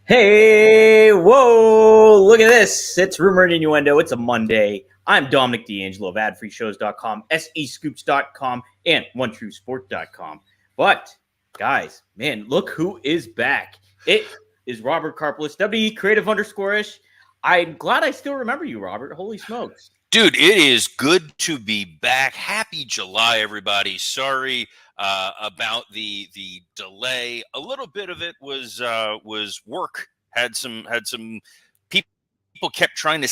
Hey, whoa, look at this. It's Rumor and Innuendo. It's a Monday. I'm Dominic D'Angelo of adfreeshows.com, SEScoops.com, and OneTrueSport.com. But, guys, man, look who is back. It is Robert Karpelis, WE Creative_ish. I'm glad I still remember you, Robert. Holy smokes. Dude, it is good to be back. Happy July, everybody. Sorry about the delay. A little bit of it was work. Had some people kept trying to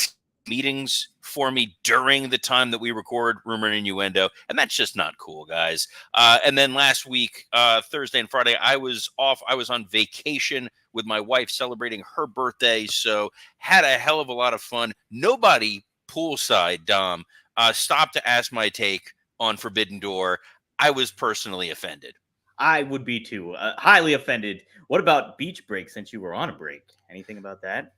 meetings for me during the time that we record Rumor and Innuendo, and that's just not cool, guys. And then last week, Thursday and Friday, I was off. I was on vacation with my wife celebrating her birthday, so had a hell of a lot of fun. Nobody poolside, Dom, stopped to ask my take on Forbidden Door. I was personally offended. I would be too. Highly offended. What about Beach Break since you were on a break? Anything about that?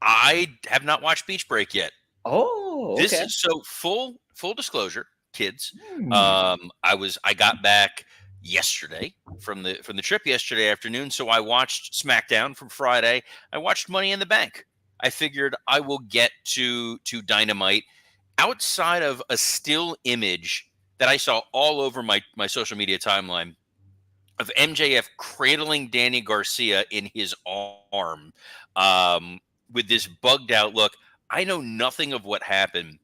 I have not watched Beach Break yet. Oh, okay. This is so full disclosure, kids. I got back yesterday from the trip yesterday afternoon, so I watched SmackDown from Friday. I watched Money in the Bank. I figured I will get to Dynamite outside of a still image that I saw all over my social media timeline of MJF cradling Danny Garcia in his arm with this bugged out look. I know nothing of what happened.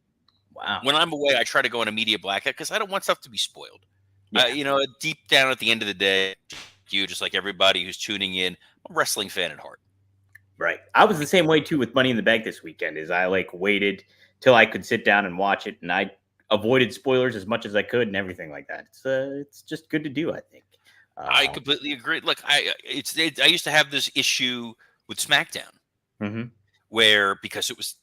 Wow. When I'm away, I try to go on a media blackout because I don't want stuff to be spoiled. Yeah. Deep down at the end of the day, just like everybody who's tuning in, I'm a wrestling fan at heart. Right. I was the same way too with Money in the Bank this weekend. Is I waited till I could sit down and watch it, and I avoided spoilers as much as I could and everything like that. It's just good to do, I think. I completely agree. Look, I used to have this issue with SmackDown, where because it was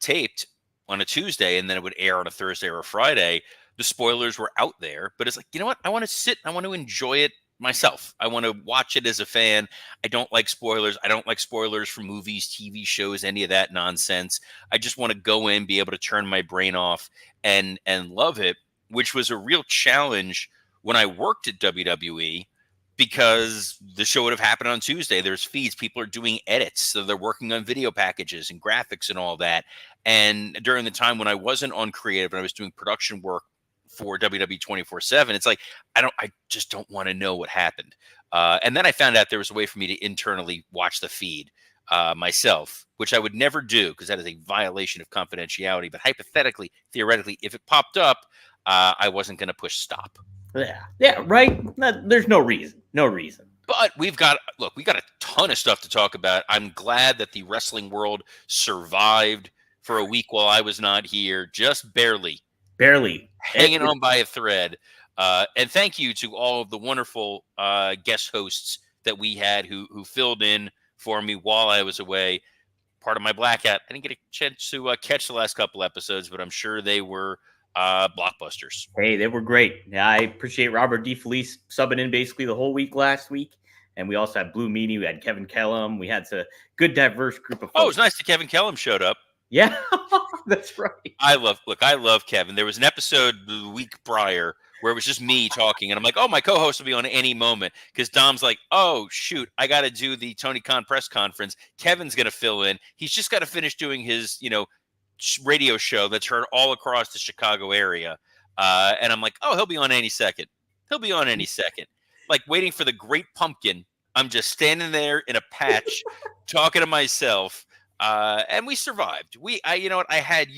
taped on a Tuesday and then it would air on a Thursday or a Friday, the spoilers were out there. But it's like, you know what? I want to sit. I want to enjoy it myself. I want to watch it as a fan. I don't like spoilers. I don't like spoilers for movies, TV shows, any of that nonsense. I just want to go in, be able to turn my brain off and love it, which was a real challenge when I worked at WWE because the show would have happened on Tuesday. There's feeds. People are doing edits. So they're working on video packages and graphics and all that. And during the time when I wasn't on creative and I was doing production work for WWE 24/7, it's like I just don't want to know what happened. And then I found out there was a way for me to internally watch the feed myself, which I would never do because that is a violation of confidentiality. But hypothetically, theoretically, if it popped up, I wasn't going to push stop. Yeah, right. There's no reason. But we got a ton of stuff to talk about. I'm glad that the wrestling world survived for a week while I was not here, just barely hanging on by a thread. And thank you to all of the wonderful guest hosts that we had who filled in for me while I was away. Part of my blackout, I didn't get a chance to catch the last couple episodes, but I'm sure they were blockbusters. Hey, they were great. Yeah, I appreciate Robert DeFelice subbing in basically the whole week last week. And we also had Blue Meanie. We had Kevin Kellum. We had a good, diverse group of folks. Oh, it was nice that Kevin Kellum showed up. Yeah, that's right. I love Kevin. There was an episode the week prior where it was just me talking, and I'm like, oh, my co-host will be on any moment because Dom's like, oh, shoot, I got to do the Tony Khan press conference. Kevin's going to fill in. He's just got to finish doing his, radio show that's heard all across the Chicago area. And I'm like, oh, he'll be on any second. Like waiting for the Great Pumpkin. I'm just standing there in a patch talking to myself. And we survived. I had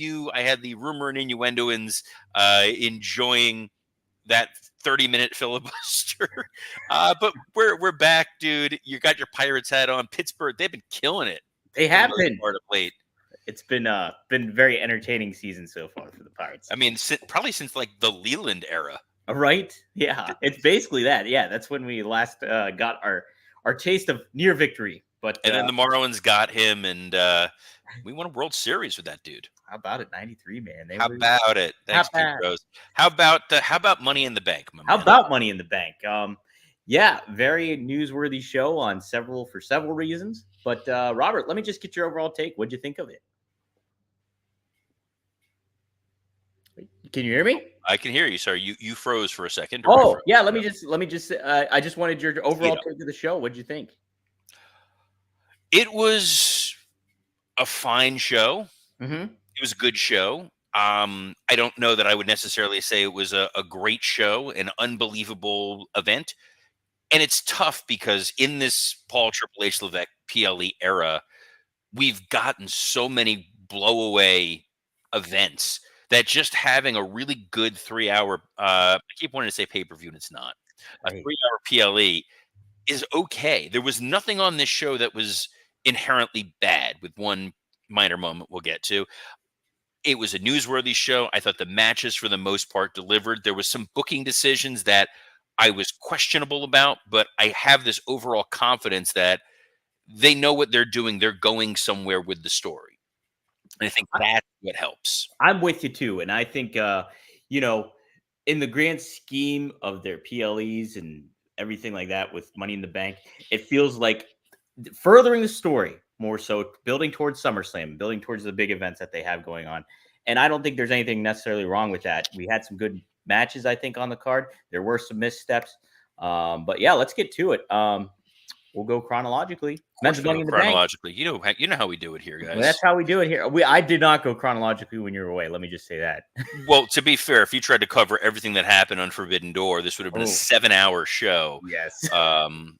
the Rumor and Innuendoans enjoying that 30-minute filibuster. But we're back, dude. You got your Pirates hat on. Pittsburgh, they've been killing it. They have been. Part of late. It's been very entertaining season so far for the Pirates. I mean, probably since like the Leland era. Right? Yeah, it's basically that. Yeah, that's when we last got our taste of near victory. But and then the Marlins got him, and we won a World Series with that dude. How about it, '93, man? How about it? Thanks, Rose. How about Money in the Bank? How about Money in the Bank? Yeah, very newsworthy show on several reasons. But Robert, let me just get your overall take. What'd you think of it? Can you hear me? I can hear you. Sorry, you froze for a second. Oh, yeah. Let me just. I just wanted your overall take of the show. What'd you think? It was a fine show. Mm-hmm. It was a good show. I don't know that I would necessarily say it was a great show, an unbelievable event. And it's tough because in this Paul Triple H Levesque PLE era, we've gotten so many blowaway events that just having a really good 3 hour, I keep wanting to say pay per view, and it's not, a Hey. 3 hour PLE is okay. There was nothing on this show that was inherently bad, with one minor moment we'll get to. It was a newsworthy show. I thought the matches, for the most part, delivered. There was some booking decisions that I was questionable about, but I have this overall confidence that they know what they're doing. They're going somewhere with the story. And I think that's what helps. I'm with you too, and I think you know, in the grand scheme of their PLEs and everything like that with Money in the Bank, it feels like furthering the story more so, building towards SummerSlam, building towards the big events that they have going on. And I don't think there's anything necessarily wrong with that. We had some good matches, I think, on the card. There were some missteps, but yeah, let's get to it. We'll go chronologically. Of Men's course, we Money go in the Bank. chronologically. You know how we do it here, Well, that's guys. how we do it here. I did not go chronologically when you were away. Let me just say that. Well, to be fair, if you tried to cover everything that happened on Forbidden Door, this would have been a Oh, 7-hour show. yes. Um,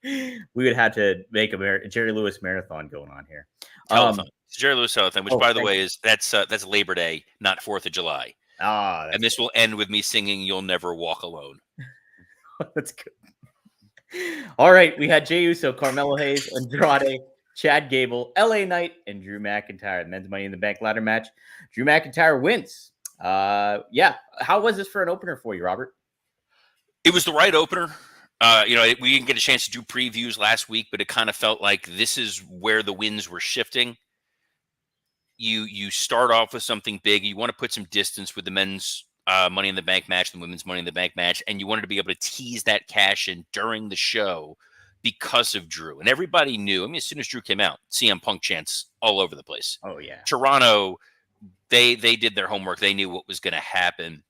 We would have to make a Jerry Lewis marathon going on here. Telethon. It's Jerry Lewis Telethon, which, Oh, by the thank way, you. is that's Labor Day, not 4th of July. And That's this will end with me singing "You'll Never Walk Alone." that's good. All right, we had Jey Uso, Carmelo Hayes, Andrade, Chad Gable, LA Knight, and Drew McIntyre. The men's Money in the Bank ladder match. Drew McIntyre wins. Yeah. How was this for an opener for you, Robert? It was the right opener. We didn't get a chance to do previews last week, but it kind of felt like this is where the winds were shifting. You start off with something big. You want to put some distance with the men's Money in the Bank match, the women's Money in the Bank match, and you wanted to be able to tease that cash in during the show because of Drew. And everybody knew. I mean, as soon as Drew came out, CM Punk chants all over the place. Oh, yeah. Toronto, they did their homework. They knew what was going to happen.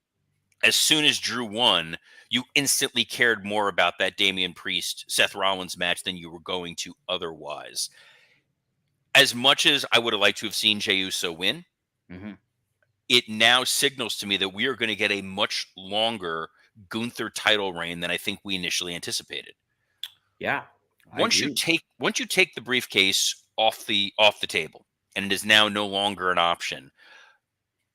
As soon as Drew won, you instantly cared more about that Damian Priest Seth Rollins match than you were going to otherwise. As much as I would have liked to have seen Jey Uso win, it now signals to me that we are going to get a much longer Gunther title reign than I think we initially anticipated. Yeah. Once you take the briefcase off the table, and it is now no longer an option,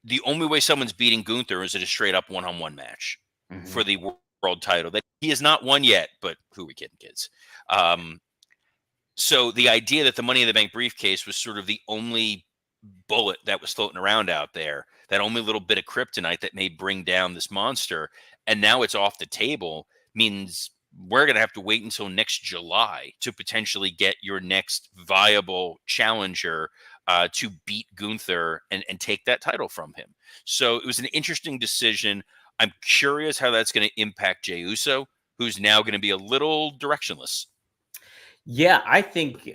the only way someone's beating Gunther is in a straight up one-on-one match for the world title that he has not won yet. But who are we kidding, kids? So the idea that the Money in the Bank briefcase was sort of the only bullet that was floating around out there, that only little bit of kryptonite that may bring down this monster, and now it's off the table, means we're going to have to wait until next July to potentially get your next viable challenger to beat Gunther and take that title from him. So it was an interesting decision. I'm curious how that's going to impact Jey Uso, who's now going to be a little directionless. Yeah, I think,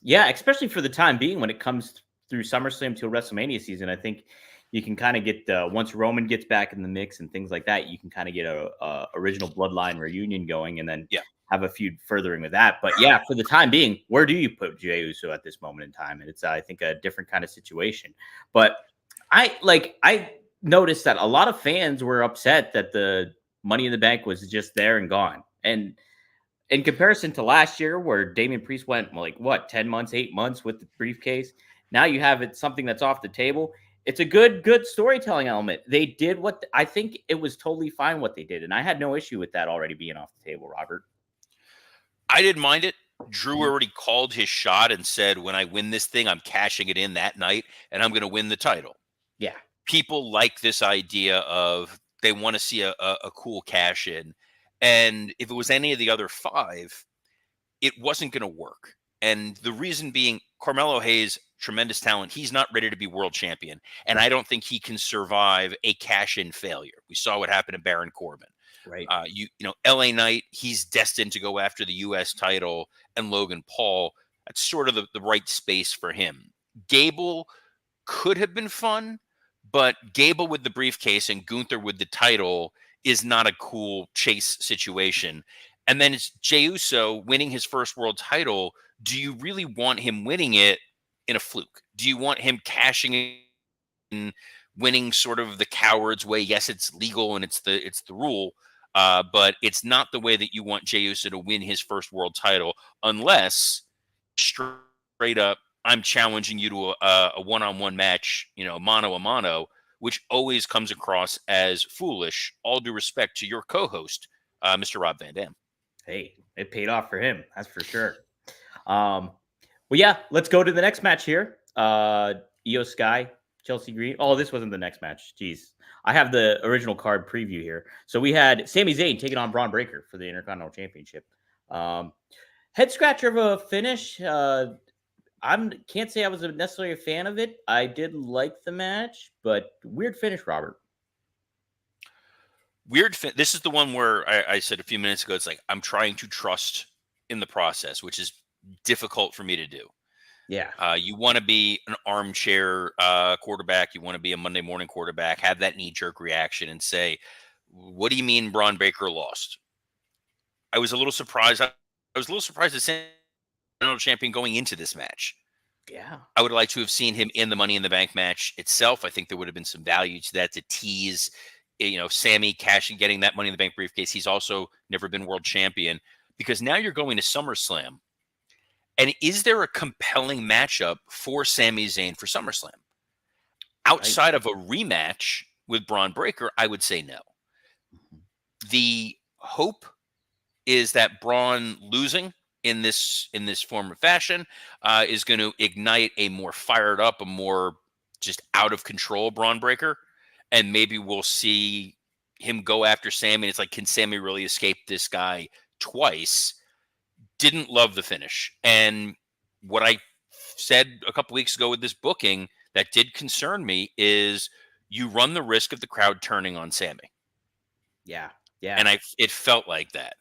especially for the time being when it comes through SummerSlam to WrestleMania season, I think you can kind of get once Roman gets back in the mix and things like that, you can kind of get a original bloodline reunion going, and then have a feud furthering with that. But yeah, for the time being, where do you put Jey Uso at this moment in time? And it's I think a different kind of situation. But I noticed that a lot of fans were upset that the Money in the Bank was just there and gone, and in comparison to last year, where Damian Priest went 10 months, 8 months with the briefcase. Now you have it something that's off the table. It's a good storytelling element. They did what I think it was totally fine what they did, and I had no issue with that already being off the table, Robert. I didn't mind it. Drew already called his shot and said, when I win this thing, I'm cashing it in that night and I'm going to win the title. Yeah. People like this idea of they want to see a cool cash in. And if it was any of the other 5, it wasn't going to work. And the reason being, Carmelo Hayes, tremendous talent. He's not ready to be world champion. And I don't think he can survive a cash-in failure. We saw what happened to Baron Corbin. Right. LA Knight, he's destined to go after the U.S. title, and Logan Paul, that's sort of the right space for him. Gable could have been fun, but Gable with the briefcase and Gunther with the title is not a cool chase situation. And then it's Jey Uso winning his first world title. Do you really want him winning it in a fluke? Do you want him cashing in, winning sort of the coward's way? Yes, it's legal and it's the rule, but it's not the way that you want Jey Uso to win his first world title, unless straight up, I'm challenging you to a one-on-one match, mano a mano, which always comes across as foolish. All due respect to your co-host, Mr. Rob Van Dam. Hey, it paid off for him. That's for sure. Well, yeah, let's go to the next match here. Io Sky, Chelsea Green. Oh, this wasn't the next match. Jeez. I have the original card preview here. So we had Sami Zayn taking on Braun Breaker for the Intercontinental Championship. Head scratcher of a finish. I can't say I was necessarily a fan of it. I did like the match, but weird finish, Robert. This is the one where I said a few minutes ago, it's like I'm trying to trust in the process, which is difficult for me to do. Yeah. You want to be an armchair quarterback. You want to be a Monday morning quarterback, have that knee-jerk reaction and say, what do you mean Braun Breaker lost? I was a little surprised. I was a little surprised at Intercontinental Champion going into this match. Yeah. I would like to have seen him in the Money in the Bank match itself. I think there would have been some value to that, to tease Sammy getting that Money in the Bank briefcase. He's also never been world champion, because now you're going to SummerSlam. And is there a compelling matchup for Sami Zayn for SummerSlam? Outside of a rematch with Braun Breaker, I would say no. The hope is that Braun losing in this form of fashion is going to ignite a more fired up, a more just out of control Braun Breaker. And maybe we'll see him go after Sammy. It's like, can Sammy really escape this guy twice? Didn't love the finish. And what I said a couple weeks ago with this booking that did concern me is you run the risk of the crowd turning on Sammy. Yeah. Yeah. And it felt like that.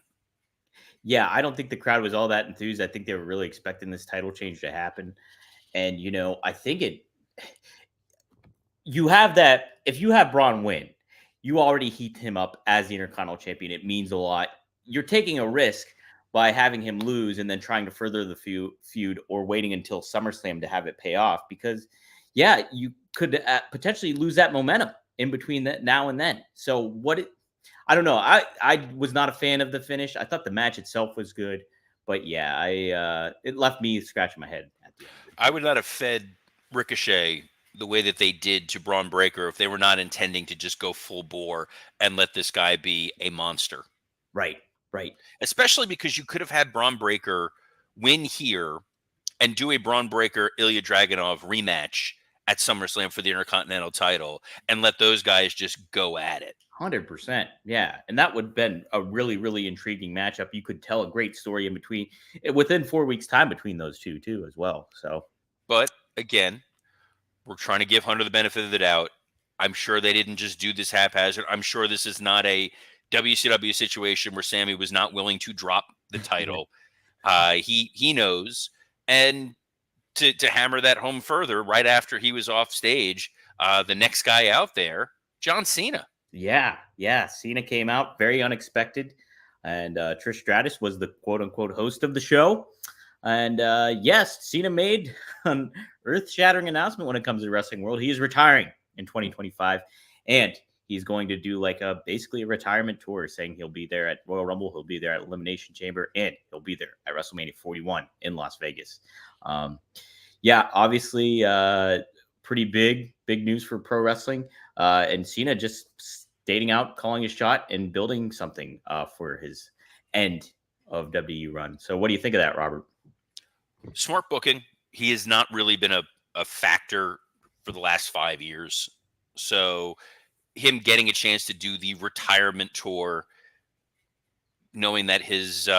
Yeah, I don't think the crowd was all that enthused. I think they were really expecting this title change to happen. And, I think you have that. If you have Braun win, you already heat him up as the Intercontinental Champion. It means a lot. You're taking a risk by having him lose and then trying to further the feud, or waiting until SummerSlam to have it pay off, because, yeah, you could potentially lose that momentum in between that now and then. So I don't know. I was not a fan of the finish. I thought the match itself was good, but yeah, it left me scratching my head at the end. I would not have fed Ricochet the way that they did to Braun Breaker if they were not intending to just go full bore and let this guy be a monster. Right. Especially because you could have had Braun Breaker win here and do a Braun Breaker Ilya Dragunov rematch at SummerSlam for the Intercontinental title and let those guys just go at it. 100%. Yeah. And that would have been a really, really intriguing matchup. You could tell a great story within 4 weeks' time between those two too, as well. So, but again, we're trying to give Hunter the benefit of the doubt. I'm sure they didn't just do this haphazard. I'm sure this is not a WCW situation where Sammy was not willing to drop the title. He knows. And to hammer that home further, right after he was off stage, the next guy out there, John Cena. Yeah. Cena came out very unexpected. And Trish Stratus was the quote-unquote host of the show. And yes, Cena made an earth-shattering announcement when it comes to the wrestling world. He is retiring in 2025. And he's going to do basically a retirement tour, saying he'll be there at Royal Rumble, he'll be there at Elimination Chamber, and he'll be there at WrestleMania 41 in Las Vegas. Yeah, obviously pretty big news for pro wrestling. And Cena just stating out, calling his shot, and building something for his end of WWE run. So what do you think of that, Robert? Smart booking. He has not really been a factor for the last 5 years. So him getting a chance to do the retirement tour, knowing that his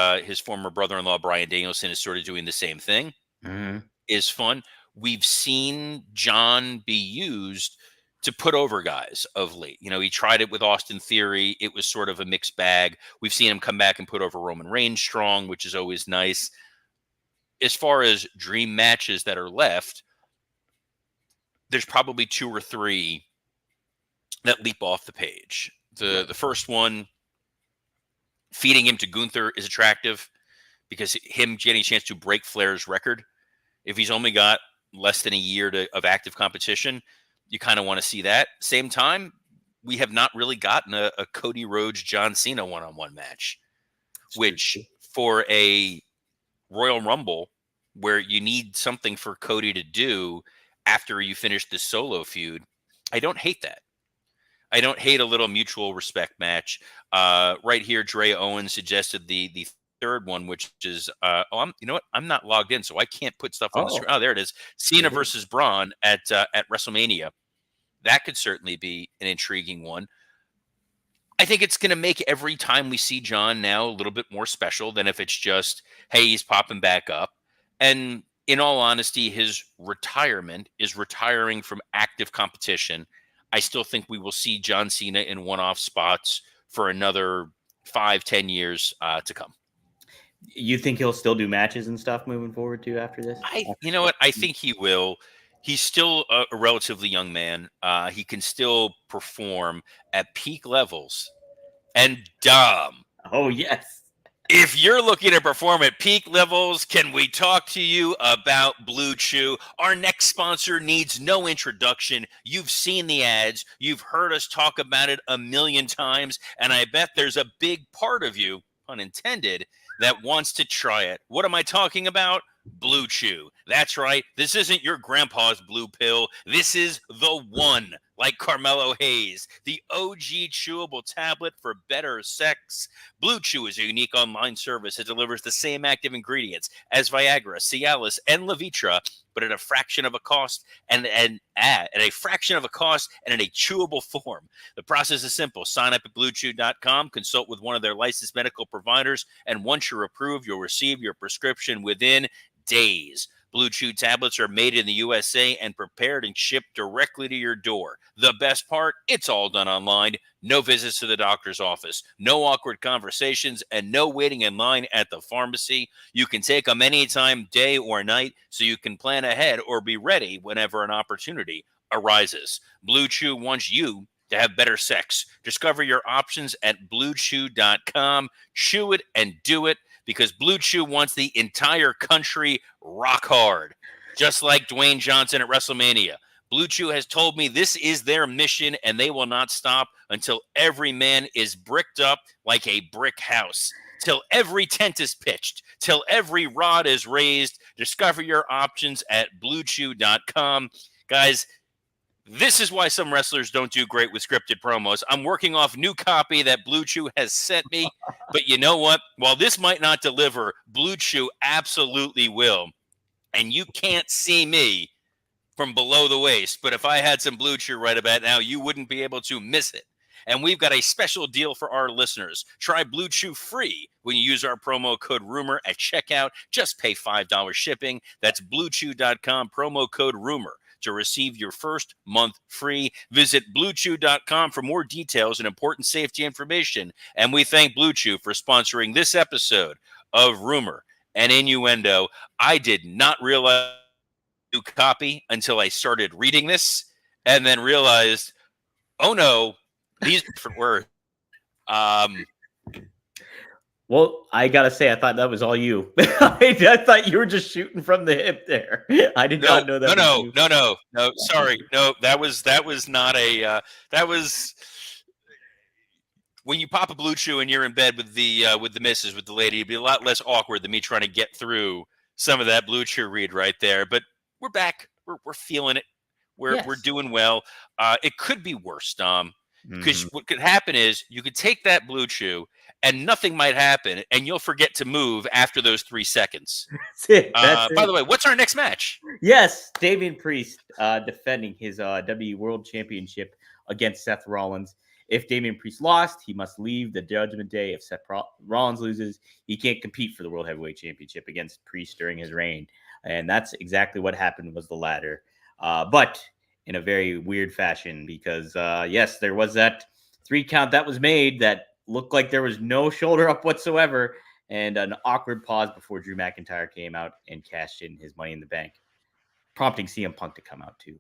former brother-in-law, Bryan Danielson, is sort of doing the same thing, is fun. We've seen John be used to put over guys of late. He tried it with Austin Theory. It was sort of a mixed bag. We've seen him come back and put over Roman Reigns strong, which is always nice. As far as dream matches that are left, there's probably 2 or 3 that leap off the page. The first one, feeding him to Gunther is attractive because him getting a chance to break Flair's record. If he's only got less than a year of active competition, you kind of want to see that. Same time, we have not really gotten a Cody Rhodes John Cena one-on-one match, which for a Royal Rumble where you need something for Cody to do after you finish the solo feud, I don't hate that. I don't hate a little mutual respect match. Right here, Dre Owen suggested the third one, which is you know what? I'm not logged in, so I can't put stuff on the screen. Oh, there it is. Cena versus Braun at WrestleMania. That could certainly be an intriguing one. I think it's going to make every time we see John now a little bit more special than if it's just, hey, he's popping back up. And in all honesty, his retirement is retiring from active competition. I still think we will see John Cena in one-off spots for another 5-10 years to come. You think he'll still do matches and stuff moving forward too after this? You know what? I think he will. He's still a relatively young man. He can still perform at peak levels. And Dom. Oh, yes. If you're looking to perform at peak levels, can we talk to you about Blue Chew? Our next sponsor needs no introduction. You've seen the ads. You've heard us talk about it a million times. And I bet there's a big part of you, pun intended, that wants to try it. What am I talking about? Blue Chew. That's right. This isn't your grandpa's blue pill. This is the one, like Carmelo Hayes, the OG chewable tablet for better sex. Blue Chew is a unique online service that delivers the same active ingredients as Viagra, Cialis, and Levitra, but at a fraction of a cost and in a chewable form. The process is simple. Sign up at BlueChew.com, consult with one of their licensed medical providers, and once you're approved, you'll receive your prescription within days. Blue Chew tablets are made in the USA and prepared and shipped directly to your door. The best part, it's all done online. No visits to the doctor's office, no awkward conversations, and no waiting in line at the pharmacy. You can take them anytime, day or night, so you can plan ahead or be ready whenever an opportunity arises. Blue Chew wants you to have better sex. Discover your options at BlueChew.com. Chew it and do it, because Blue Chew wants the entire country rock hard, just like Dwayne Johnson at WrestleMania. Blue Chew has told me this is their mission, and they will not stop until every man is bricked up like a brick house, till every tent is pitched, till every rod is raised. Discover your options at BlueChew.com. Guys, this is why some wrestlers don't do great with scripted promos. I'm working off new copy that Blue Chew has sent me, but you know what? While this might not deliver, Blue Chew absolutely will. And you can't see me from below the waist, but if I had some Blue Chew right about now, you wouldn't be able to miss it. And we've got a special deal for our listeners. Try Blue Chew free when you use our promo code RUMOR at checkout. Just pay $5 shipping. That's BlueChew.com, promo code RUMOR, to receive your first month free. Visit BlueChew.com for more details and important safety information. And we thank Blue Chew for sponsoring this episode of Rumor and Innuendo. I did not realize new copy until I started reading this, and then realized, oh no, these are different words. Well, I gotta say, I thought that was all you. I thought you were just shooting from the hip there. I did not know that. No. Sorry, no. That was not a. That was when you pop a Blue Chew and you're in bed with the missus, with the lady. It'd be a lot less awkward than me trying to get through some of that Blue Chew read right there. But we're back. We're feeling it. We're doing well. It could be worse, Dom. Because what could happen is you could take that Blue Chew and nothing might happen, and you'll forget to move after those 3 seconds. By the way, what's our next match? Yes, Damian Priest defending his WWE World Championship against Seth Rollins. If Damian Priest lost, he must leave the Judgment Day. If Seth Rollins loses, he can't compete for the World Heavyweight Championship against Priest during his reign. And that's exactly what happened, was the latter. But in a very weird fashion, because yes, there was that 3 count that was made that looked like there was no shoulder up whatsoever, and an awkward pause before Drew McIntyre came out and cashed in his Money in the Bank, prompting CM Punk to come out too.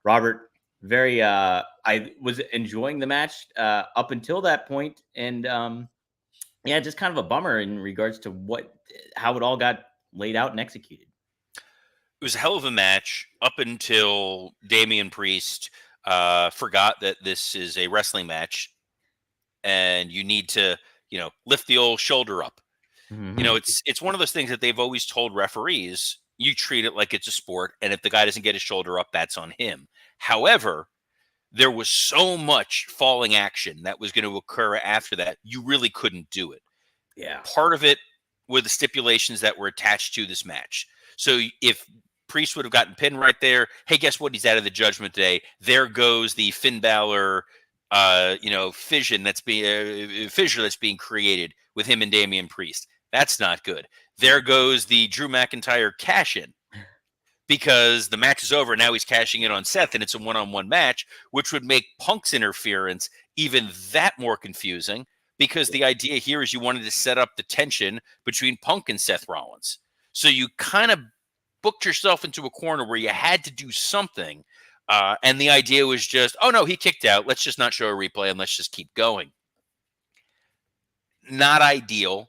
Robert, I was enjoying the match up until that point, and Yeah, just kind of a bummer in regards to how it all got laid out and executed. It was a hell of a match up until Damian Priest forgot that this is a wrestling match and you need to, lift the old shoulder up. Mm-hmm. It's one of those things that they've always told referees, you treat it like it's a sport, and if the guy doesn't get his shoulder up, that's on him. However, there was so much falling action that was going to occur after that, you really couldn't do it. Yeah. Part of it were the stipulations that were attached to this match. So if Priest would have gotten pinned right there, hey, guess what? He's out of the Judgment Day. There goes the Finn Balor, fissure that's being created with him and Damian Priest. That's not good. There goes the Drew McIntyre cash in, because the match is over. Now he's cashing in on Seth, and it's a one-on-one match, which would make Punk's interference even that more confusing, because the idea here is you wanted to set up the tension between Punk and Seth Rollins. So you kind of booked yourself into a corner where you had to do something. And the idea was just, oh, no, he kicked out. Let's just not show a replay and let's just keep going. Not ideal,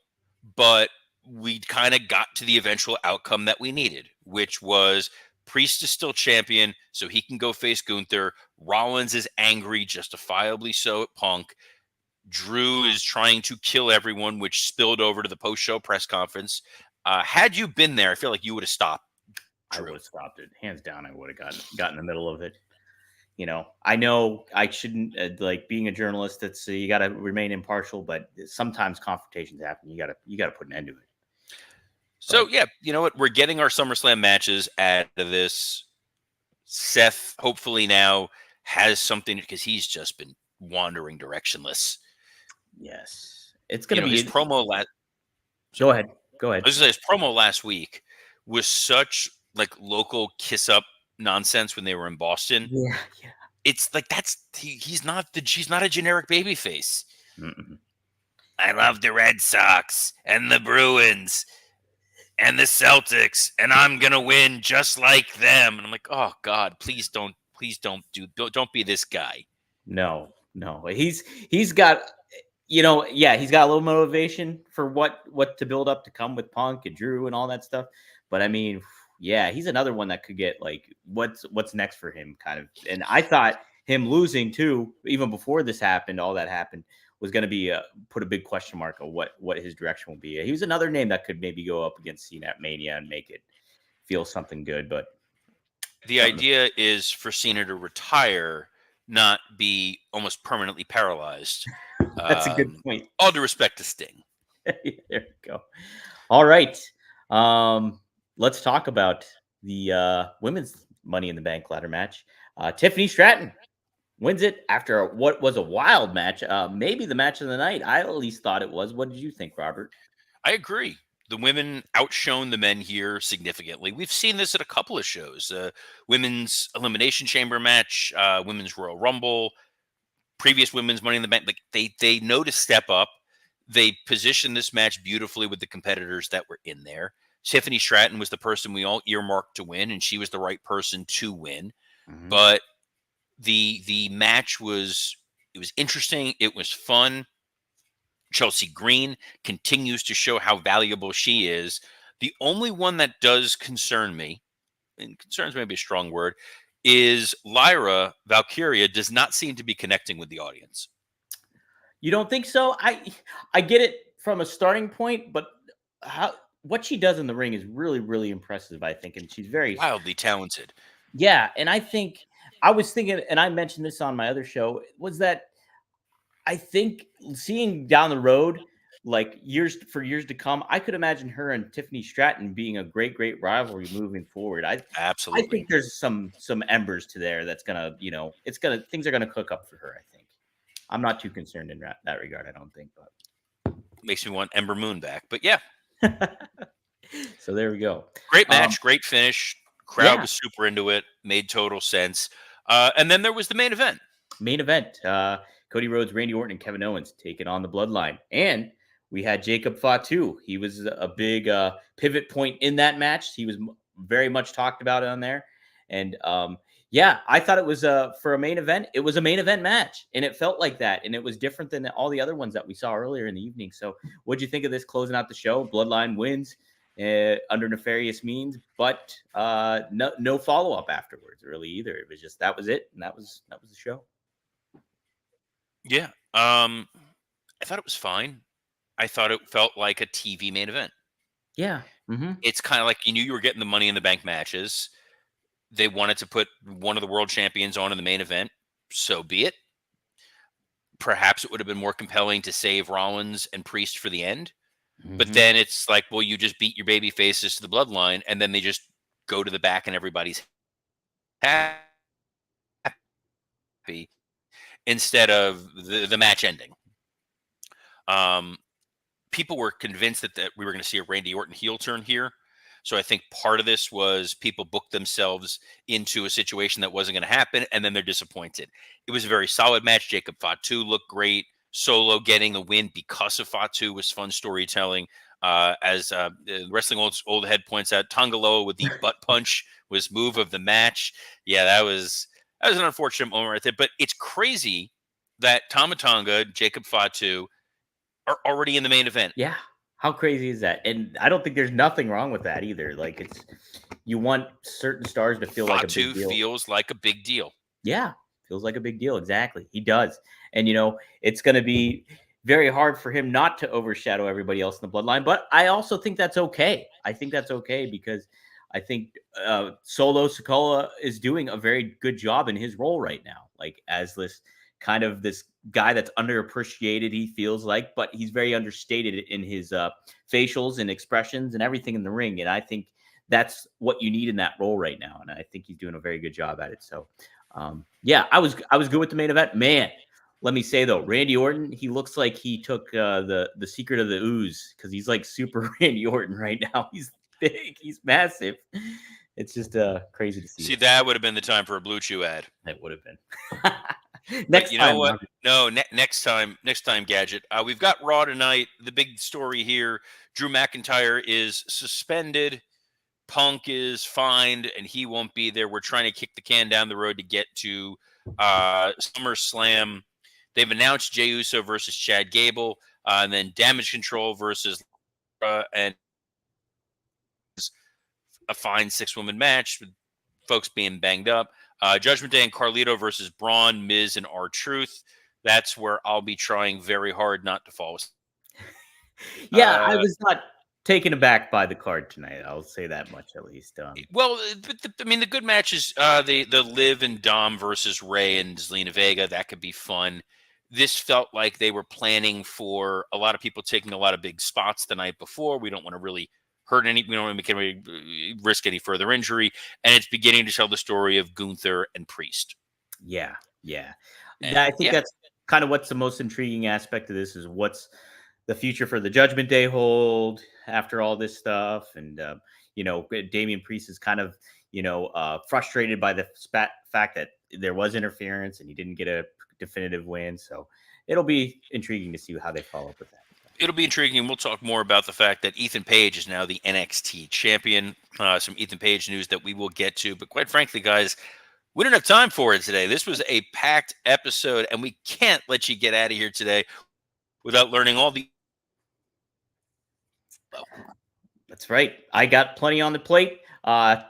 but we kind of got to the eventual outcome that we needed, which was Priest is still champion, so he can go face Gunther. Rollins is angry, justifiably so, at Punk. Drew is trying to kill everyone, which spilled over to the post-show press conference. Had you been there, I feel like you would have stopped Drew. I would have stopped it. Hands down, I would have gotten in the middle of it. I know I shouldn't, like being a journalist, it's you got to remain impartial, but sometimes confrontations happen. You got to put an end to it. So, yeah, you know what? We're getting our SummerSlam matches out of this. Seth, hopefully now, has something, because he's just been wandering directionless. Yes. It's going to be his promo last. Go ahead. I was going to say, his promo last week was such like local kiss up nonsense when they were in Boston. Yeah. It's like he's not a generic babyface. I love the Red Sox and the Bruins and the Celtics, and I'm gonna win just like them. And I'm like, oh God, please don't be this guy. No. He's got, he's got a little motivation for what to build up to come with Punk and Drew and all that stuff. But I mean, yeah, he's another one that could get like what's next for him, kind of. And I thought him losing too, even before this happened, all that happened, was going to be put a big question mark on what his direction will be. He was another name that could maybe go up against Cena at Mania and make it feel something good. But the idea is for Cena to retire, not be almost permanently paralyzed. That's a good point. All due respect to Sting. There we go. All right. Let's talk about the women's Money in the Bank ladder match. Tiffany Stratton wins it after what was a wild match. Maybe the match of the night. I at least thought it was. What did you think, Robert? I agree. The women outshone the men here significantly. We've seen this at a couple of shows. Women's Elimination Chamber match, Women's Royal Rumble, previous Women's Money in the Bank. Like they know to step up. They positioned this match beautifully with the competitors that were in there. Tiffany Stratton was the person we all earmarked to win, and she was the right person to win. Mm-hmm. But the match was interesting. It was fun. Chelsea Green continues to show how valuable she is. The only one that does concern me, and concerns may be a strong word, is Lyra Valkyria does not seem to be connecting with the audience. You don't think so? I get it from a starting point, but what she does in the ring is really, really impressive, I think. And she's very wildly talented. Yeah. And I think I was thinking, and I mentioned this on my other show, was that I think seeing down the road, like years to come, I could imagine her and Tiffany Stratton being a great, great rivalry moving forward. Absolutely. I think there's some embers to there that's gonna, things are gonna cook up for her. I think. I'm not too concerned in that regard. I don't think, but makes me want Ember Moon back. But yeah. So there we go. Great match, great finish. Crowd was super into it. Made total sense. And then there was the main event. Cody Rhodes, Randy Orton, and Kevin Owens taking on the Bloodline. And we had Jacob Fatu. He was a big pivot point in that match. He was very much talked about on there. And Yeah, I thought it was for a main event. It was a main event match, and it felt like that, and it was different than all the other ones that we saw earlier in the evening. So, what'd you think of this closing out the show? Bloodline wins under nefarious means, but no follow up afterwards, really either. It was just that was it, and that was the show. Yeah, I thought it was fine. I thought it felt like a TV main event. Yeah. Mm-hmm. It's kind of like you knew you were getting the Money in the Bank matches. They wanted to put one of the world champions on in the main event. So be it. Perhaps it would have been more compelling to save Rollins and Priest for the end. But then it's like, well, you just beat your baby faces to the bloodline, and then they just go to the back and everybody's happy instead of the match ending. People were convinced that we were going to see a Randy Orton heel turn here. So I think part of this was people booked themselves into a situation that wasn't going to happen, and then they're disappointed. It was a very solid match. Jacob Fatu looked great. Solo getting the win because of Fatu was fun storytelling. As Wrestling Old Head points out, Tongaloa with the butt punch was move of the match. Yeah, that was an unfortunate moment right there. But it's crazy that Tama Tonga, Jacob Fatu are already in the main event. Yeah. How crazy is that? And I don't think there's nothing wrong with that either. Like you want certain stars to feel like a big deal. Feels like a big deal. Yeah, feels like a big deal. Exactly. He does. And it's going to be very hard for him not to overshadow everybody else in the bloodline. But I also think that's okay. I think that's okay because I think Solo Sikoa is doing a very good job in his role right now. Like as this kind of this guy that's underappreciated, he feels like, but he's very understated in his facials and expressions and everything in the ring. And I think that's what you need in that role right now. And I think he's doing a very good job at it. So, yeah, I was good with the main event. Man, let me say though, Randy Orton, he looks like he took the secret of the ooze because he's like super Randy Orton right now. He's big, he's massive. It's just crazy to see. See, that would have been the time for a Blue Chew ad. That would have been. Next time, what? No, next time, Gadget. We've got Raw tonight. The big story here: Drew McIntyre is suspended. Punk is fined, and he won't be there. We're trying to kick the can down the road to get to SummerSlam. They've announced Jey Uso versus Chad Gable, and then Damage Control versus and a fine 6-woman match with folks being banged up. Judgment Day and Carlito versus Braun, Miz, and R-Truth. That's where I'll be trying very hard not to fall asleep. Yeah, I was not taken aback by the card tonight. I'll say that much at least. Well, but the good matches, the Liv and Dom versus Ray and Zelina Vega, that could be fun. This felt like they were planning for a lot of people taking a lot of big spots the night before. We don't want to really hurt we don't want to risk any further injury, and it's beginning to tell the story of Gunther and Priest. Yeah. I think that's kind of what's the most intriguing aspect of this is what's the future for the Judgment Day hold after all this stuff, and Damian Priest is kind of frustrated by the fact that there was interference and he didn't get a definitive win. So it'll be intriguing to see how they follow up with that. It'll be intriguing. We'll talk more about the fact that Ethan Page is now the NXT champion. Some Ethan Page news that we will get to. But quite frankly, guys, we don't have time for it today. This was a packed episode, and we can't let you get out of here today without learning all the... That's right. I got plenty on the plate. Premiering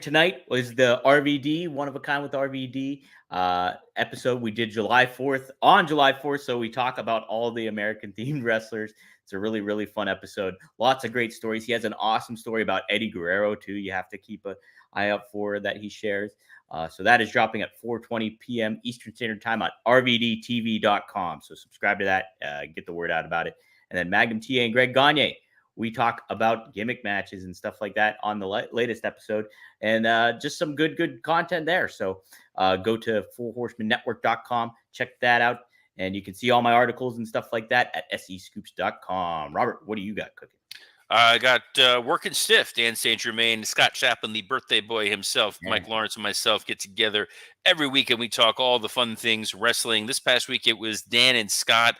tonight was the RVD, One of a Kind with RVD episode we did July 4th, so we talk about all the American themed wrestlers. It's a really, really fun episode. Lots of great stories. He has an awesome story about Eddie Guerrero too. You have to keep an eye out for that he shares. So that is dropping at 4:20 p.m. Eastern Standard Time on rvdtv.com. So subscribe to that, get the word out about it. And then Magnum TA and Greg Gagne, we talk about gimmick matches and stuff like that on the latest episode, and just some good content there. So go to fullhorsemanetwork.com, check that out, and you can see all my articles and stuff like that at SEScoops.com. Robert, what do you got cooking? I got Working Stiff, Dan St. Germain, Scott Chaplin, the birthday boy himself, yeah. Mike Lawrence and myself get together every week, and we talk all the fun things wrestling. This past week, it was Dan and Scott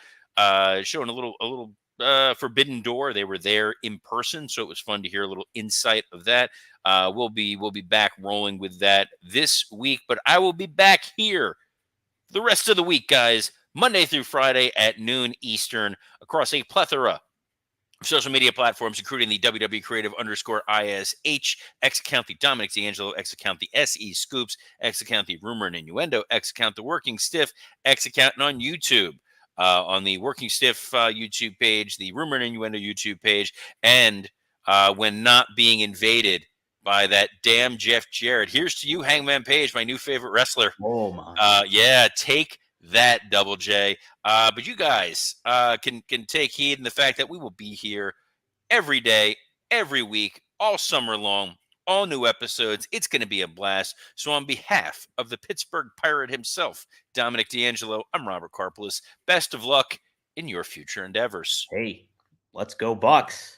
showing a little Forbidden Door. They were there in person, so it was fun to hear a little insight of that. We'll be back rolling with that this week, but I will be back here the rest of the week, guys, Monday through Friday at noon Eastern across a plethora of social media platforms, including the WWE Creative _ISH, X account the Dominic D'Angelo, X account the SE Scoops, X account the Rumor and Innuendo, X account the Working Stiff, X account and on YouTube. On the Working Stiff YouTube page, the Rumor and Innuendo YouTube page, and when not being invaded by that damn Jeff Jarrett. Here's to you, Hangman Page, my new favorite wrestler. Oh my! Yeah, take that, Double J. But you guys can take heed in the fact that we will be here every day, every week, all summer long, all new episodes. It's going to be a blast. So on behalf of the Pittsburgh Pirate himself, Dominic D'Angelo, I'm Robert Karpelis. Best of luck in your future endeavors. Hey, let's go Bucks.